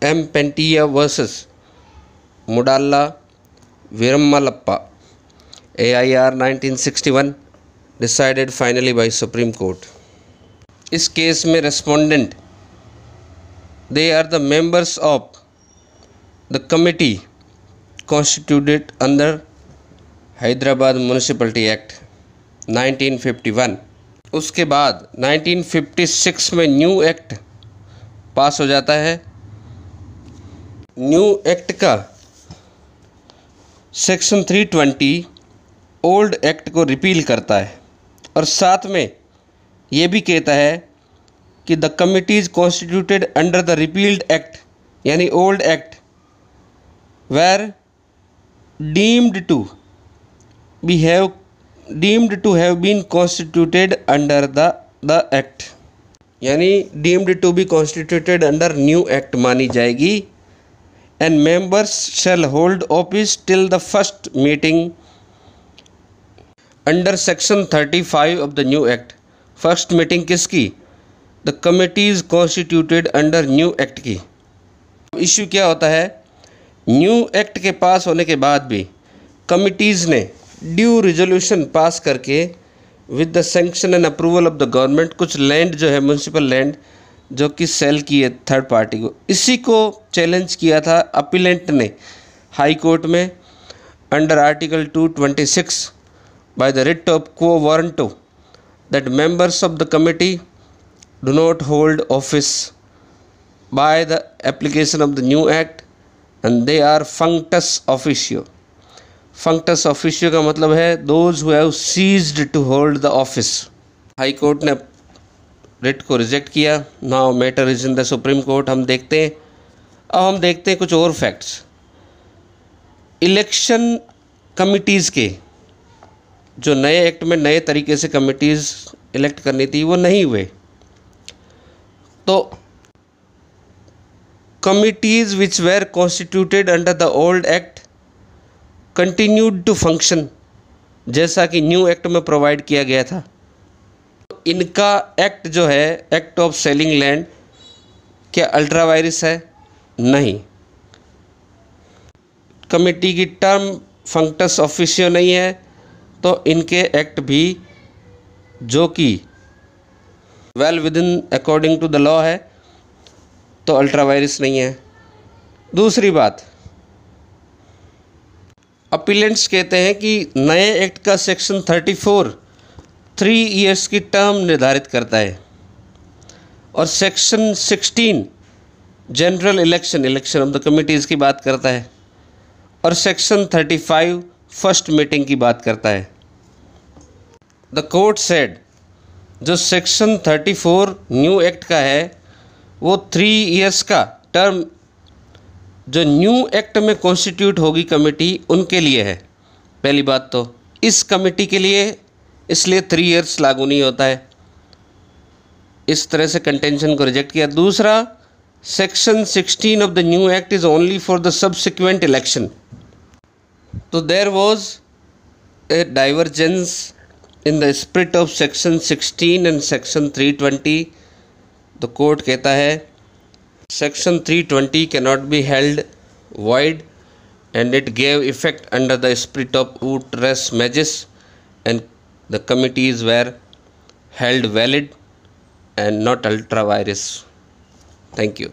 M. Pentia versus Mudalla Virmalappa, AIR 1961, decided finally by Supreme Court. इस case में respondent they are the members of the committee constituted under Hyderabad Municipality Act 1951। उसके बाद 1956 में new act पास हो जाता है। New act का section 320 old act को रिपील करता है और साथ में ये भी कहता है कि the committees constituted under the repealed act यानी old act were deemed to have been constituted under the act, यानी deemed to be constituted under new act मानी जाएगी। And members shall hold office till the first meeting under section 35 of the new act. First meeting किसकी? The committees constituted under new act की। Issue क्या होता है, new act के पास होने के बाद भी कमिटीज़ ने ड्यू रिजोल्यूशन पास करके with the sanction and approval of the government कुछ लैंड जो है म्यूनसिपल लैंड जो कि सेल की है थर्ड पार्टी को, इसी को चैलेंज किया था अपीलेंट ने हाई कोर्ट में under article 226 by the writ of quo warranto that members of the committee do not hold office by the application of the new act and they are functus officio. Functus officio का मतलब है those who have ceased to hold the office. High court ने writ को reject किया। Now matter is in the supreme court. हम देखते हैं कुछ और फैक्ट्स। इलेक्शन कमिटीज़ के जो नए एक्ट में नए तरीके से कमिटीज़ इलेक्ट करनी थी वो नहीं हुए, तो committees which were constituted under the old act continued to function जैसा कि न्यू एक्ट में प्रोवाइड किया गया था। इनका एक्ट जो है एक्ट ऑफ सेलिंग लैंड क्या अल्ट्रा वायरस है? नहीं। कमिटी की टर्म फंक्टस ऑफिशियो नहीं है, तो इनके एक्ट भी जो कि well within according to the law है तो अल्ट्रा वायरस नहीं है। दूसरी बात, अपीलेंट्स कहते हैं कि नए एक्ट का सेक्शन 34 3 ईयर्स की टर्म निर्धारित करता है और section 16 general election of the committees की बात करता है और सेक्शन 35 फर्स्ट मीटिंग की बात करता है। द कोर्ट सेड जो सेक्शन 34 न्यू एक्ट का है वो 3 ईयर्स का टर्म जो न्यू एक्ट में कॉन्स्टिट्यूट होगी कमेटी उनके लिए है। पहली बात तो इस कमेटी के लिए इसलिए 3 ईयर्स लागू नहीं होता है। इस तरह से कंटेंशन को रिजेक्ट किया। दूसरा, section 16 of the new act is only for the subsequent election. तो there was a divergence in the spirit of section 16 and section 320। The court कहता है Section 320 cannot be held void and it gave effect under the spirit of ut res magis and the committees were held valid and not ultra virus. Thank you.